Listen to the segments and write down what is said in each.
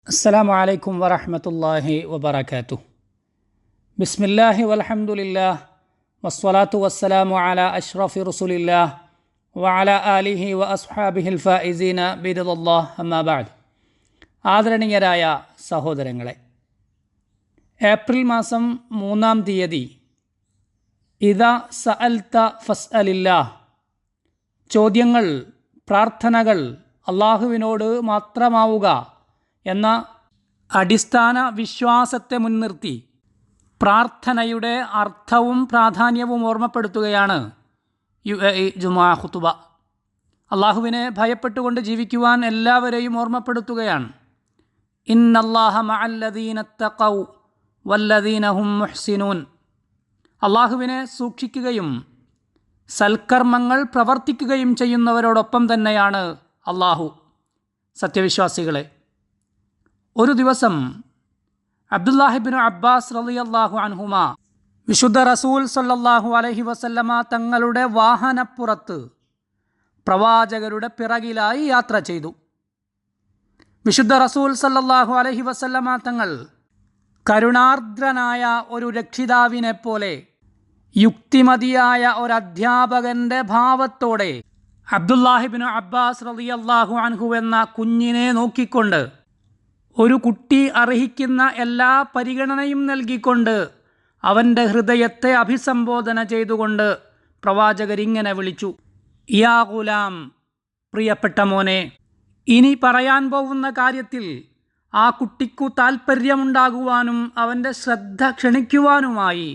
അസ്സലാമു അലൈക്കും വറഹ്മത്തുള്ളാഹി വബറകാതുഹു. ബിസ്മില്ലാഹി വൽഹംദുലില്ലാഹ് വസ്സലാത്തു വസ്സലാമു അലാ അഷ്റഫി റസൂലില്ലാഹ് വഅലാ ആലിഹി വഅസ്ഹാബിഹിൽ ഫായിസീന ബിറിദല്ലാഹ് അമ്മാ ബഅദ്. ആദരണീയരായ സഹോദരങ്ങളെ, ഏപ്രിൽ മാസം 3-ാം തീയതി ഇദാ സഅൽത ഫസ്അലില്ലാഹ്, ചോദ്യങ്ങൾ, പ്രാർത്ഥനകൾ അള്ളാഹുവിനോട് മാത്രമാവുക എന്ന അടിസ്ഥാന വിശ്വാസത്തെ മുൻനിർത്തി പ്രാർത്ഥനയുടെ അർത്ഥവും പ്രാധാന്യവും ഓർമ്മപ്പെടുത്തുകയാണ് UAE ജുമുഅ ഖുതുബ. അള്ളാഹുവിനെ ഭയപ്പെട്ടുകൊണ്ട് ജീവിക്കുവാൻ എല്ലാവരെയും ഓർമ്മപ്പെടുത്തുകയാണ്. ഇന്നല്ലാഹ മഅല്ലദീന തഖൗ വല്ലദീന ഹും മുഹ്സിനൂൻ. അള്ളാഹുവിനെ സൂക്ഷിക്കുകയും സൽക്കർമ്മങ്ങൾ പ്രവർത്തിക്കുകയും ചെയ്യുന്നവരോടൊപ്പം തന്നെയാണ് അള്ളാഹു. സത്യവിശ്വാസികളെ, ഒരു ദിവസം അബ്ദുല്ലാഹിബ്നു അബ്ബാസ് റളിയല്ലാഹു അൻഹുമ വിശുദ്ധ റസൂൽ സല്ലല്ലാഹു അലൈഹി വസല്ലമ തങ്ങളുടെ വാഹനപ്പുറത്ത് പ്രവാചകരുടെ പിറകിലായി യാത്ര ചെയ്തു. വിശുദ്ധ റസൂൽ സല്ലല്ലാഹു അലൈഹി വസല്ലമ തങ്ങൾ കരുണാർദ്രനായ ഒരു രക്ഷിതാവിനെ പോലെ യുക്തിമതിയായ ഒരധ്യാപകൻ്റെ ഭാവത്തോടെ അബ്ദുല്ലാഹിബ്നു അബ്ബാസ് റളിയല്ലാഹു അൻഹു എന്ന കുഞ്ഞിനെ നോക്കിക്കൊണ്ട്, ഒരു കുട്ടി അർഹിക്കുന്ന എല്ലാ പരിഗണനയും നൽകിക്കൊണ്ട് അവൻ്റെ ഹൃദയത്തെ അഭിസംബോധന ചെയ്തുകൊണ്ട് പ്രവാചകരിങ്ങനെ വിളിച്ചു: യാ ഗുലാം, പ്രിയപ്പെട്ട മോനെ. ഇനി പറയാൻ പോകുന്ന കാര്യത്തിൽ ആ കുട്ടിക്കു താൽപ്പര്യമുണ്ടാകുവാനും അവൻ്റെ ശ്രദ്ധ ക്ഷണിക്കുവാനുമായി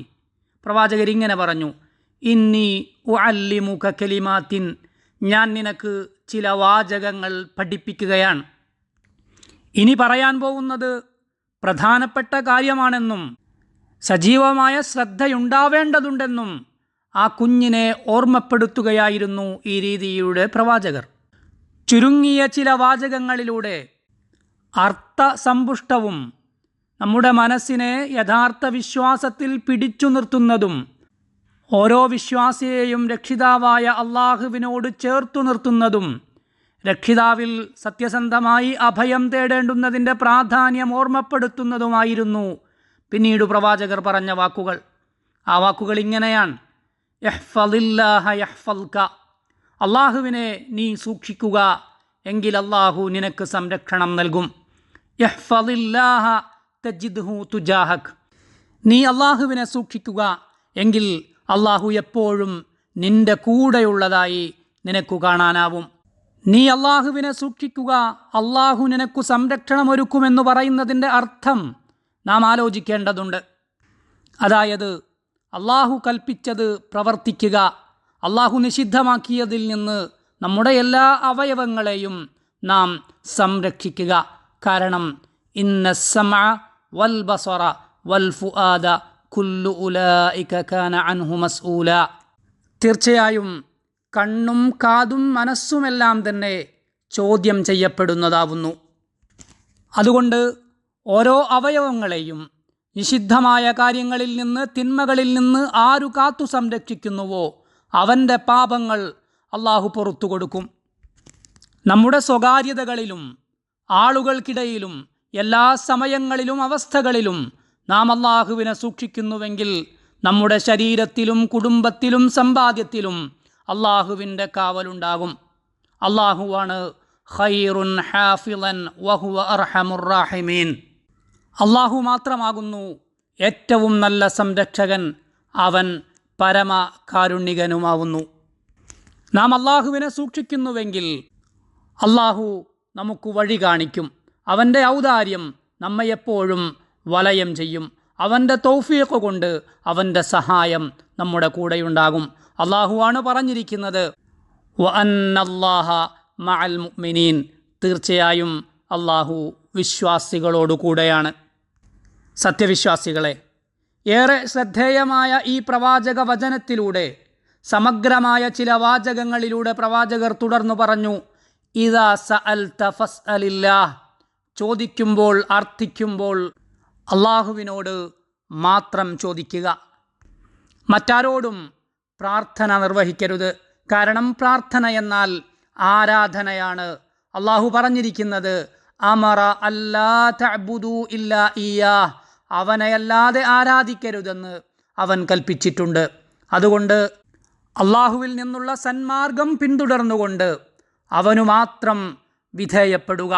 പ്രവാചകരിങ്ങനെ പറഞ്ഞു: ഇന്നി ഉഅല്ലിമുക കലിമാത്തിൻ, ഞാൻ നിനക്ക് ചില വാചകങ്ങൾ പഠിപ്പിക്കുകയാണ്. ഇനി പറയാൻ പോകുന്നത് പ്രധാനപ്പെട്ട കാര്യമാണെന്നും സജീവമായ ശ്രദ്ധയുണ്ടാവേണ്ടതുണ്ടെന്നും ആ കുഞ്ഞിനെ ഓർമ്മപ്പെടുത്തുകയായിരുന്നു ഈ രീതിയുടെ പ്രവാചകർ. ചുരുങ്ങിയ ചില വാചകങ്ങളിലൂടെ അർത്ഥസമ്പുഷ്ടവും നമ്മുടെ മനസ്സിനെ യഥാർത്ഥ വിശ്വാസത്തിൽ പിടിച്ചു നിർത്തുന്നതും ഓരോ വിശ്വാസിയെയും രക്ഷിതാവായ അള്ളാഹുവിനോട് ചേർത്തു നിർത്തുന്നതും രക്ഷിതാവിൽ സത്യസന്ധമായി അഭയം തേടേണ്ടുന്നതിൻ്റെ പ്രാധാന്യം ഓർമ്മപ്പെടുത്തുന്നതുമായിരുന്നു പിന്നീട് പ്രവാചകർ പറഞ്ഞ വാക്കുകൾ. ആ വാക്കുകൾ ഇങ്ങനെയാണ്: യഹ്ഫളില്ലാഹ യഹ്ഫൾക, അള്ളാഹുവിനെ നീ സൂക്ഷിക്കുക എങ്കിൽ അള്ളാഹു നിനക്ക് സംരക്ഷണം നൽകും. യഹ്ഫളില്ലാഹ തജിദ്ഹു തുജാഹക്, നീ അള്ളാഹുവിനെ സൂക്ഷിക്കുക എങ്കിൽ അള്ളാഹു എപ്പോഴും നിൻ്റെ കൂടെയുള്ളതായി നിനക്കു കാണാനാവും. നീ അള്ളാഹുവിനെ സൂക്ഷിക്കുക, അള്ളാഹു നിനക്കു സംരക്ഷണം ഒരുക്കുമെന്ന് പറയുന്നതിൻ്റെ അർത്ഥം നാം ആലോചിക്കേണ്ടതുണ്ട്. അതായത്, അള്ളാഹു കൽപ്പിച്ചത് പ്രവർത്തിക്കുക, അള്ളാഹു നിഷിദ്ധമാക്കിയതിൽ നിന്ന് നമ്മുടെ എല്ലാ അവയവങ്ങളെയും നാം സംരക്ഷിക്കുക. കാരണം ഇന്ന സമഅ വൽ ബസറ വൽ ഫുആദ കുല്ലു ഉലൈക കാന അൻഹു മസ്ഊല, തീർച്ചയായും കണ്ണും കാതും മനസ്സുമെല്ലാം തന്നെ ചോദ്യം ചെയ്യപ്പെടുന്നതാവുന്നു. അതുകൊണ്ട് ഓരോ അവയവങ്ങളെയും നിഷിദ്ധമായ കാര്യങ്ങളിൽ നിന്ന്, തിന്മകളിൽ നിന്ന് ആരു കാത്തു സംരക്ഷിക്കുന്നുവോ അവൻ്റെ പാപങ്ങൾ അള്ളാഹു പുറത്തു കൊടുക്കും. നമ്മുടെ സ്വകാര്യതകളിലും ആളുകൾക്കിടയിലും എല്ലാ സമയങ്ങളിലും അവസ്ഥകളിലും നാം അള്ളാഹുവിനെ സൂക്ഷിക്കുന്നുവെങ്കിൽ നമ്മുടെ ശരീരത്തിലും കുടുംബത്തിലും സമ്പാദ്യത്തിലും അള്ളാഹുവിൻ്റെ കാവലുണ്ടാകും. അള്ളാഹുവാണ് ഖൈറുൻ ഹാഫിളൻ വഹുവ അർഹമുർ റാഹിമീൻ. അള്ളാഹു മാത്രമാകുന്നു ഏറ്റവും നല്ല സംരക്ഷകൻ, അവൻ പരമ കാരുണികനുമാവുന്നു. നാം അള്ളാഹുവിനെ സൂക്ഷിക്കുന്നുവെങ്കിൽ അള്ളാഹു നമുക്ക് വഴി കാണിക്കും. അവൻ്റെ ഔദാര്യം നമ്മെ എപ്പോഴും വലയം ചെയ്യും. അവൻ്റെ തൗഫീഖ് കൊണ്ട് അവൻ്റെ സഹായം നമ്മുടെ കൂടെയുണ്ടാകും. അള്ളാഹുവാണ് പറഞ്ഞിരിക്കുന്നത്: വഅന്നല്ലാഹ മഅൽ മുഅ്മിനീൻ, തീർച്ചയായും അള്ളാഹു വിശ്വാസികളോട് കൂടെയാണ്. സത്യവിശ്വാസികളെ, ഏറെ ശ്രദ്ധേയമായ ഈ പ്രവാചക വചനത്തിലൂടെ സമഗ്രമായ ചില വാചകങ്ങളിലൂടെ പ്രവാചകർ തുടർന്നു പറഞ്ഞു: ഇദാ സഅൽത ഫസ്അലില്ലാഹ്, ചോദിക്കുമ്പോൾ, അർത്ഥിക്കുമ്പോൾ അള്ളാഹുവിനോട് മാത്രം ചോദിക്കുക. മറ്റാരോടും പ്രാർത്ഥന നിർവഹിക്കരുത്. കാരണം പ്രാർത്ഥന എന്നാൽ ആരാധനയാണ്. അള്ളാഹു പറഞ്ഞിരിക്കുന്നത് അമറ അല്ലാ തഅ്ബുദൂ ഇല്ലാ ഇയ്യാഹ്, അവനെയല്ലാതെ ആരാധിക്കരുതെന്ന് അവൻ കൽപ്പിച്ചിട്ടുണ്ട്. അതുകൊണ്ട് അള്ളാഹുവിൽ നിന്നുള്ള സന്മാർഗം പിന്തുടർന്നുകൊണ്ട് അവനു മാത്രം വിധേയപ്പെടുക,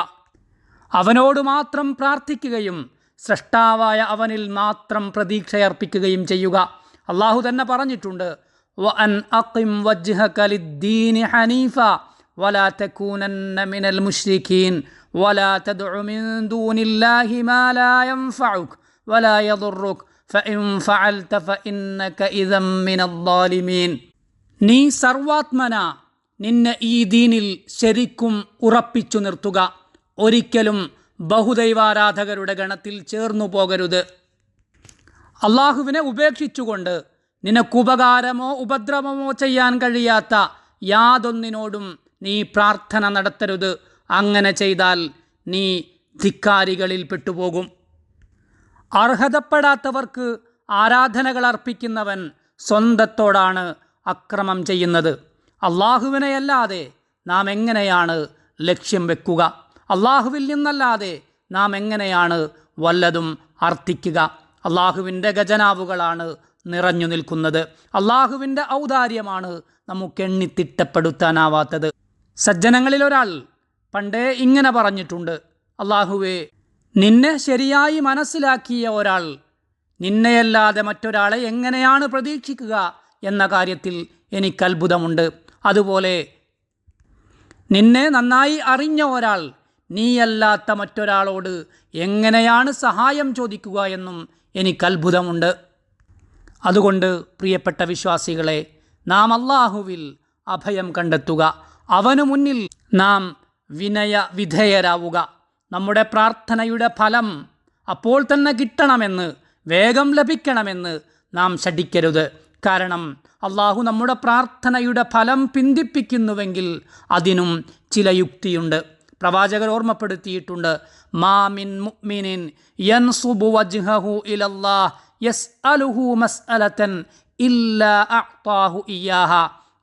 അവനോട് മാത്രം പ്രാർത്ഥിക്കുകയും സ്രഷ്ടാവായ അവനിൽ മാത്രം പ്രതീക്ഷയർപ്പിക്കുകയും ചെയ്യുക. അള്ളാഹു തന്നെ പറഞ്ഞിട്ടുണ്ട്, വഅൻ അഖിം വജ്ഹക ലിദ്ദീനി ഹനീഫ വലാ തകൂനന്ന മിനൽ മുശ്രികീൻ വലാ തദ്ഉ മിൻ ദൂനില്ലാഹി മാ ലാ യൻഫഉക വലാ യദുറുക ഫഇൻ ഫഅൽത ഫഇന്നക ഇദൻ മിനൽ ളാലിമീൻ. നീ സർവാത്മന നിന്നെ ഈ ദീനിൽ ശരിക്കും ഉറപ്പിച്ചു നിർത്തുക, ഒരിക്കലും ബഹുദൈവാരാധകരുടെ ഗണത്തിൽ ചേർന്നു പോകരുത്. അള്ളാഹുവിനെ ഉപേക്ഷിച്ചുകൊണ്ട് നിനക്കുപകാരമോ ഉപദ്രവമോ ചെയ്യാൻ കഴിയാത്ത യാതൊന്നിനോടും നീ പ്രാർത്ഥന നടത്തരുത്. അങ്ങനെ ചെയ്താൽ നീ ധിക്കാരികളിൽ പെട്ടുപോകും. അർഹതപ്പെടാത്തവർക്ക് ആരാധനകൾ അർപ്പിക്കുന്നവൻ സ്വന്തത്തോടാണ് അക്രമം ചെയ്യുന്നത്. അള്ളാഹുവിനെയല്ലാതെ നാം എങ്ങനെയാണ് ലക്ഷ്യം വെക്കുക? അള്ളാഹുവിൽ നിന്നല്ലാതെ നാം എങ്ങനെയാണ് വല്ലതും അർത്ഥിക്കുക? അള്ളാഹുവിൻ്റെ ഖജനാവുകളാണ് നിറഞ്ഞു നിൽക്കുന്നത്. അള്ളാഹുവിൻ്റെ ഔദാര്യമാണ് നമുക്ക് എണ്ണിത്തിട്ടപ്പെടുത്താനാവാത്തത്. സജ്ജനങ്ങളിൽ ഒരാൾ പണ്ടേ ഇങ്ങനെ പറഞ്ഞിട്ടുണ്ട്, അള്ളാഹുവേ, നിന്നെ ശരിയായി മനസ്സിലാക്കിയ ഒരാൾ നിന്നെയല്ലാതെ മറ്റൊരാളെ എങ്ങനെയാണ് പ്രതീക്ഷിക്കുക എന്ന കാര്യത്തിൽ എനിക്ക് അത്ഭുതമുണ്ട്. അതുപോലെ നിന്നെ നന്നായി അറിഞ്ഞ ഒരാൾ നീയല്ലാത്ത മറ്റൊരാളോട് എങ്ങനെയാണ് സഹായം ചോദിക്കുക എന്നും എനിക്ക് അത്ഭുതമുണ്ട്. അതുകൊണ്ട് പ്രിയപ്പെട്ട വിശ്വാസികളെ, നാം അള്ളാഹുവിൽ അഭയം കണ്ടെത്തുക, അവനു മുന്നിൽ നാം വിനയ വിധേയരാവുക. നമ്മുടെ പ്രാർത്ഥനയുടെ ഫലം അപ്പോൾ തന്നെ കിട്ടണമെന്ന്, വേഗം ലഭിക്കണമെന്ന് നാം ശഠിക്കരുത്. കാരണം അള്ളാഹു നമ്മുടെ പ്രാർത്ഥനയുടെ ഫലം പിന്തിപ്പിക്കുന്നുവെങ്കിൽ അതിനും ചില യുക്തിയുണ്ട്. പ്രവാചകർ ഓർമ്മപ്പെടുത്തിയിട്ടുണ്ട്, മാ മിൻ മുഅ്മിനിൻ യൻസുബു വജ്ഹഹു ഇലല്ലാഹ് യസ്അലുഹു മസ്അലതൻ ഇല്ലാ അഅ്താഹു ഇയ്യാഹ.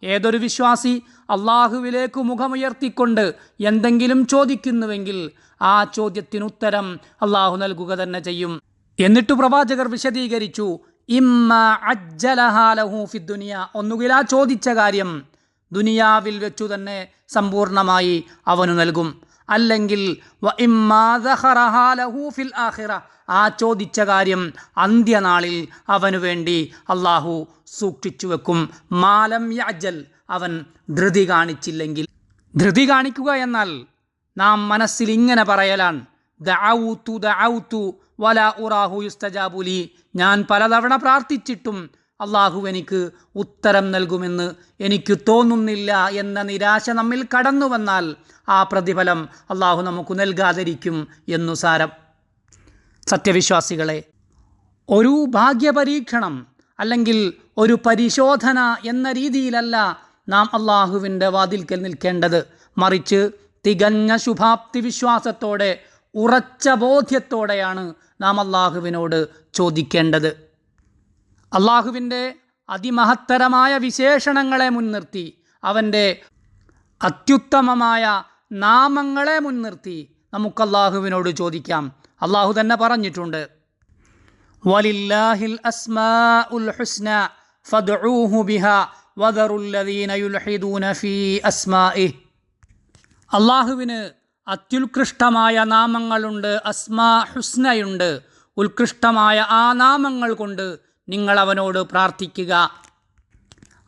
ഏതൊരു വിശ്വാസി അള്ളാഹുവിലേക്ക് മുഖമുയർത്തിക്കൊണ്ട് എന്തെങ്കിലും ചോദിക്കുന്നുവെങ്കിൽ ആ ചോദ്യത്തിന് ഉത്തരം അള്ളാഹു നൽകുക തന്നെ ചെയ്യും. എന്നിട്ട് പ്രവാചകർ വിശദീകരിച്ചു, ഇമ്മ അജ്ജലഹാ ലഹു ഫിദ്ദുനിയ, ഒന്നുകിൽ ആ ചോദിച്ച കാര്യം ദുനിയാവിൽ വെച്ചു തന്നെ സമ്പൂർണമായി അവനു നൽകും, അല്ലെങ്കിൽ വ ഇമ്മാ ദഖറഹാ ലഹു ഫിൽ ആഖിറ, ആ ചോദിച്ച കാര്യം അന്ത്യനാളിൽ അവനു വേണ്ടി അള്ളാഹു സൂക്ഷിച്ചു വെക്കും. മാലം യഅ്ജൽ, അവൻ ധൃതി കാണിച്ചില്ലെങ്കിൽ. ധൃതി കാണിക്കുക എന്നാൽ നാം മനസ്സിൽ ഇങ്ങനെ പറയലാണ്, ദഅൗതു ദഅൗതു വലാ ഉറാഹു യുസ്തജാബു ലി, ഞാൻ പലതവണ പ്രാർത്ഥിച്ചിട്ടും അള്ളാഹു എനിക്ക് ഉത്തരം നൽകുമെന്ന് എനിക്ക് തോന്നുന്നില്ല എന്ന നിരാശ നമ്മിൽ കടന്നു വന്നാൽ ആ പ്രതിഫലം അള്ളാഹു നമുക്ക് നൽകാതിരിക്കും എന്നു സാരം. സത്യവിശ്വാസികളെ, ഒരു ഭാഗ്യപരീക്ഷണം അല്ലെങ്കിൽ ഒരു പരിശോധന എന്ന രീതിയിലല്ല നാം അള്ളാഹുവിൻ്റെ വാതിൽക്കൽ നിൽക്കേണ്ടത്. മറിച്ച് തികഞ്ഞ ശുഭാപ്തി വിശ്വാസത്തോടെ, ഉറച്ച ബോധ്യത്തോടെയാണ് നാം അള്ളാഹുവിനോട് ചോദിക്കേണ്ടത്. അള്ളാഹുവിൻ്റെ അതിമഹത്തരമായ വിശേഷണങ്ങളെ മുൻനിർത്തി, അവൻ്റെ അത്യുത്തമമായ നാമങ്ങളെ മുൻനിർത്തി നമുക്ക് അള്ളാഹുവിനോട് ചോദിക്കാം. അള്ളാഹു തന്നെ പറഞ്ഞിട്ടുണ്ട്, വലില്ലാഹിൽ അസ്മാഉൽ ഹുസ്ന ഫദ്ഉഹു ബിഹാ വദറുൽ ലദീന യുൽഹിദൂന ഫീ അസ്മാഇഹി. അള്ളാഹുവിന് അത്യുത്കൃഷ്ടമായ നാമങ്ങളുണ്ട്, അസ്മാ ഹുസ്നയുണ്ട്. ഉത്കൃഷ്ടമായ ആ നാമങ്ങൾ കൊണ്ട് നിങ്ങൾ അവനോട് പ്രാർത്ഥിക്കുക.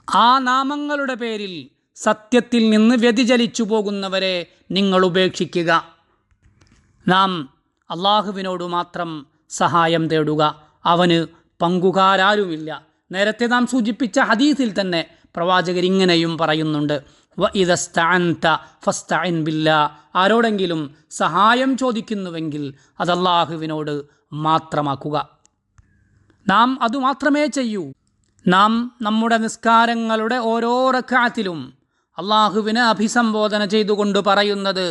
ആ നാമങ്ങളുടെ പേരിൽ സത്യത്തിൽ നിന്ന് വ്യതിചലിച്ചു പോകുന്നവരെ നിങ്ങൾ ഉപേക്ഷിക്കുക. നാം അള്ളാഹുവിനോട് മാത്രം സഹായം തേടുക, അവന് പങ്കുകാരാരുമില്ല. നേരത്തെ നാം സൂചിപ്പിച്ച ഹദീസിൽ തന്നെ പ്രവാചകർ ഇങ്ങനെയും പറയുന്നുണ്ട്, വ ഇദസ്തഅൻത ഫസ്തഇൻ ബില്ലാ, ആരോടെങ്കിലും സഹായം ചോദിക്കുന്നുവെങ്കിൽ അത് അള്ളാഹുവിനോട് മാത്രമാക്കുക. നാം അതുമാത്രമേ ചെയ്യൂ. നാം നമ്മുടെ നിസ്കാരങ്ങളുടെ ഓരോ റക്അത്തിലും അള്ളാഹുവിനെ അഭിസംബോധന ചെയ്തുകൊണ്ട് പറയുന്നത്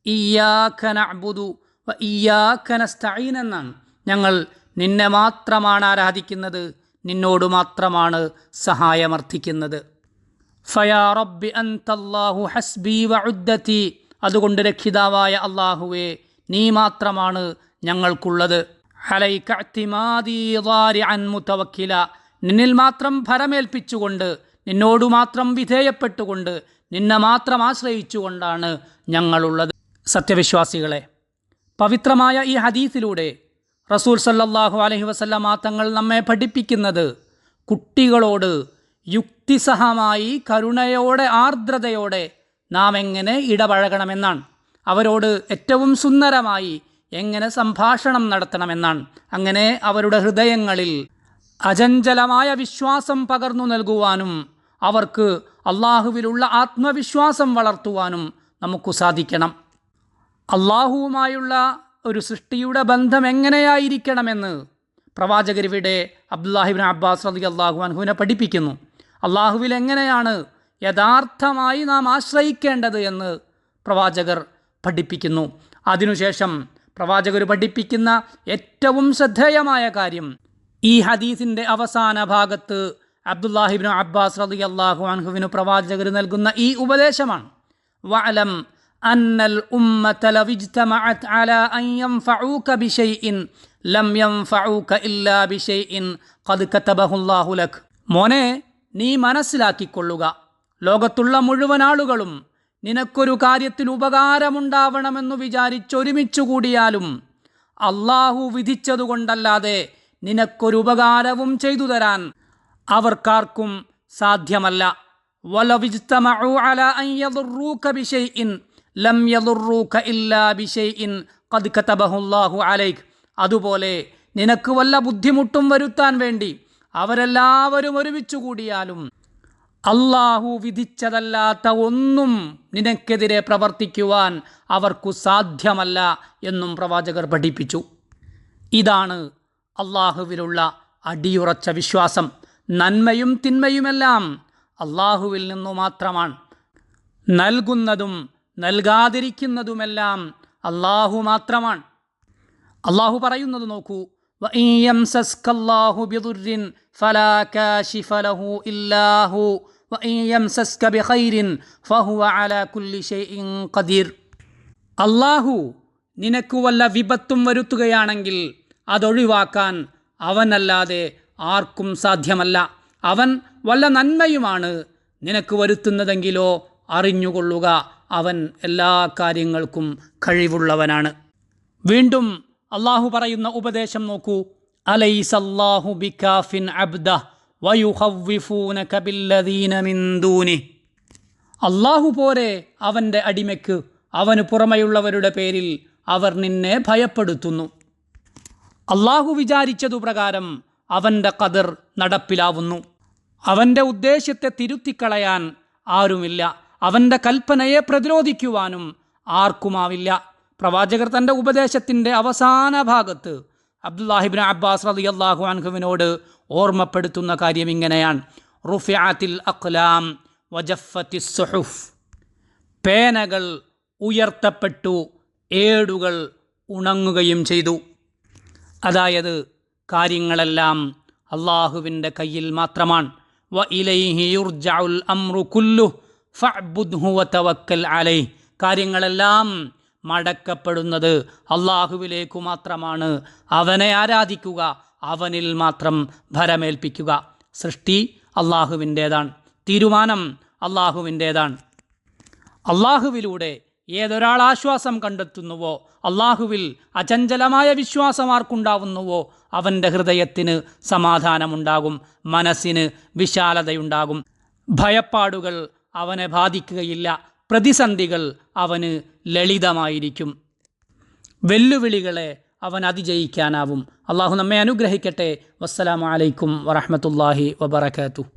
ഇയ്യാക നഅ്ബുദു വ ഇയ്യാക നസ്തഈൻ എന്നാണ്. ഞങ്ങൾ നിന്നെ മാത്രമാണ് ആരാധിക്കുന്നത്, നിന്നോട് മാത്രമാണ് സഹായമർത്ഥിക്കുന്നത്. ഫയാ റബ്ബി അൻതല്ലാഹു ഹസ്ബി വ ഉദ്ദതി, അതുകൊണ്ട് രക്ഷിതാവായ അള്ളാഹുവേ, നീ മാത്രമാണ് ഞങ്ങൾക്കുള്ളത്. അലൈക ഇഅ്തിമാദി ളാരിഅൻ മുതവക്കില, നിന്നിൽ മാത്രം ഭരമേൽപ്പിച്ചുകൊണ്ട്, നിന്നോടു മാത്രം വിധേയപ്പെട്ടുകൊണ്ട്, നിന്നെ മാത്രം ആശ്രയിച്ചുകൊണ്ടാണ് ഞങ്ങളുള്ളത്. സത്യവിശ്വാസികളെ, പവിത്രമായ ഈ ഹദീസിലൂടെ റസൂൽ സല്ലല്ലാഹു അലൈഹി വസല്ലമ തങ്ങൾ നമ്മെ പഠിപ്പിക്കുന്നത് കുട്ടികളോട് യുക്തിസഹമായി, കരുണയോടെ, ആർദ്രതയോടെ നാം എങ്ങനെ ഇടപഴകണമെന്നാണ്. അവരോട് ഏറ്റവും സുന്ദരമായി എങ്ങനെ സംഭാഷണം നടത്തണമെന്നാണ്. അങ്ങനെ അവരുടെ ഹൃദയങ്ങളിൽ അചഞ്ചലമായ വിശ്വാസം പകർന്നു നൽകുവാനും അവർക്ക് അള്ളാഹുവിലുള്ള ആത്മവിശ്വാസം വളർത്തുവാനും നമുക്ക് സാധിക്കണം. അള്ളാഹുവുമായുള്ള ഒരു സൃഷ്ടിയുടെ ബന്ധം എങ്ങനെയായിരിക്കണമെന്ന് പ്രവാചകരിവിടെ അബ്ദുല്ലാഹി ഇബ്നു അബ്ബാസ് റളിയല്ലാഹു അൻഹുവിനെ പഠിപ്പിക്കുന്നു. അള്ളാഹുവിൽ എങ്ങനെയാണ് യഥാർത്ഥമായി നാം ആശ്രയിക്കേണ്ടത് എന്ന് പ്രവാചകർ പഠിപ്പിക്കുന്നു. അതിനുശേഷം പ്രവാചകർ പഠിപ്പിക്കുന്ന ഏറ്റവും ശ്രദ്ധേയമായ കാര്യം ഈ ഹദീസിൻ്റെ അവസാന ഭാഗത്ത് അബ്ദുല്ലാഹി ഇബ്നു അബ്ബാസ് റളിയല്ലാഹു അൻഹുവിന് പ്രവാചകർ നൽകുന്ന ഈ ഉപദേശമാണ്. വഅലം അന്നൽ ഉമ്മത ലൗ ഇജ്തമഅത് അലാ അൻ യൻഫഊക ബിശൈഇൻ ലം യൻഫഊക ഇല്ലാ ബിശൈഇൻ ഖദ് കതബഹു അല്ലാഹു ലക്. മോനെ, നീ മനസ്സിലാക്കിക്കൊള്ളുക, ലോകത്തുള്ള മുഴുവൻ ആളുകളും നിനക്കൊരു കാര്യത്തിൽ ഉപകാരമുണ്ടാവണമെന്നു വിചാരിച്ചൊരുമിച്ചു കൂടിയാലും അള്ളാഹു വിധിച്ചതുകൊണ്ടല്ലാതെ നിനക്കൊരു ഉപകാരവും ചെയ്തു തരാൻ അവർക്കാർക്കും സാധ്യമല്ല. വലൗ ഇജ്തമഉ അലാ അൻ യദുറൂക ബിശൈഇൻ ലം യദുറൂക ഇല്ലാ ബിശൈഇൻ ഖദ് കതബഹു അല്ലാഹു അലൈക്. അതുപോലെ നിനക്ക് വല്ല ബുദ്ധിമുട്ടും വരുത്താൻ വേണ്ടി അവരെല്ലാവരും ഒരുമിച്ചു കൂടിയാലും അള്ളാഹു വിധിച്ചതല്ലാത്ത ഒന്നും നിനക്കെതിരെ പ്രവർത്തിക്കുവാൻ അവർക്കു സാധ്യമല്ല എന്നും പ്രവാചകർ പഠിപ്പിച്ചു. ഇതാണ് അള്ളാഹുവിലുള്ള അടിയുറച്ച വിശ്വാസം. നന്മയും തിന്മയുമെല്ലാം അള്ളാഹുവിൽ നിന്നു മാത്രമാണ്. നൽകുന്നതും നൽകാതിരിക്കുന്നതുമെല്ലാം അള്ളാഹു മാത്രമാണ്. അള്ളാഹു പറയുന്നത് നോക്കൂ, വഇൻ യംസസ്കല്ലാഹു ബിദുർരിൻ ഫലാ കാശിഫ ലഹു ഇല്ലാ ഹു വഇൻ യംസസ്ക ബിഖൈരിൻ ഫഹുവ അലാ കുല്ലി ഷൈഇൻ ഖദീർ. അള്ളാഹു നിനക്ക് വല്ല വിപത്തും വരുത്തുകയാണെങ്കിൽ അതൊഴിവാക്കാൻ അവനല്ലാതെ ആർക്കും സാധ്യമല്ല. അവൻ വല്ല നന്മയുമാണ് നിനക്ക് വരുത്തുന്നതെങ്കിലോ അറിഞ്ഞുകൊള്ളുക, അവൻ എല്ലാ കാര്യങ്ങൾക്കും കഴിവുള്ളവനാണ്. വീണ്ടും അള്ളാഹു പറയുന്ന ഉപദേശം നോക്കൂ, അലൈസല്ലാഹു ബികാഫിൻ അബ്ദഹ് വയുഖവ്വിഫൂനക ബില്ലദീന മിൻ ദൂനിഹി. അള്ളാഹു പോരെ അവൻ്റെ അടിമയ്ക്ക്, അവന് പുറമെയുള്ളവരുടെ പേരിൽ അവർ നിന്നെ ഭയപ്പെടുത്തുന്നു. അള്ളാഹു വിചാരിച്ചതു പ്രകാരം അവൻ്റെ ഖദർ നടപ്പിലാവുന്നു. അവൻ്റെ ഉദ്ദേശ്യത്തെ തിരുത്തിക്കളയാൻ ആരുമില്ല. അവൻ്റെ കൽപ്പനയെ പ്രതിരോധിക്കുവാനും ആർക്കുമാവില്ല. പ്രവാചകർ തൻ്റെ ഉപദേശത്തിൻ്റെ അവസാന ഭാഗത്ത് അബ്ദുല്ലാഹി ഇബ്നു അബ്ബാസ് റളിയല്ലാഹു അൻഹുവിനോട് ഓർമ്മപ്പെടുത്തുന്ന കാര്യം ഇങ്ങനെയാണ്: റുഫിഅത്തിൽ അഖ്ലാം വജഫത്തിസ് സുഹുഫ്. പേനകൾ ഉയർത്തപ്പെട്ടു, ഏടുകൾ ഉണങ്ങുകയും ചെയ്തു. അതായത് കാര്യങ്ങളെല്ലാം അള്ളാഹുവിൻ്റെ കയ്യിൽ മാത്രമാണ്. വ ഇലൈഹി യുർജഉൽ അംറു കുല്ലുഹു ഫഅ്ബുദ്ഹു വതവക്കൽ അലൈഹി. കാര്യങ്ങളെല്ലാം മടക്കപ്പെടുന്നത് അള്ളാഹുവിലേക്കു മാത്രമാണ്. അവനെ ആരാധിക്കുക, അവനിൽ മാത്രം ഭരമേൽപ്പിക്കുക. സൃഷ്ടി അള്ളാഹുവിൻ്റേതാണ്, തീരുമാനം അള്ളാഹുവിൻ്റേതാണ്. അള്ളാഹുവിലൂടെ ഏതൊരാൾ ആശ്വാസം കണ്ടെത്തുന്നുവോ, അള്ളാഹുവിൽ അചഞ്ചലമായ വിശ്വാസം ആർക്കുണ്ടാവുന്നുവോ അവൻ്റെ ഹൃദയത്തിന് സമാധാനമുണ്ടാകും, മനസ്സിന് വിശാലതയുണ്ടാകും. ഭയപ്പാടുകൾ അവനെ ബാധിക്കുകയില്ല, പ്രതിസന്ധികൾ അവന് ലളിതമായിരിക്കും, വെല്ലുവിളികളെ അവൻ അതിജയിക്കാനാവും. അള്ളാഹു നമ്മെ അനുഗ്രഹിക്കട്ടെ. വസ്സലാമു അലൈക്കും വറഹ്മത്തുള്ളാഹി വബറകാതുഹു.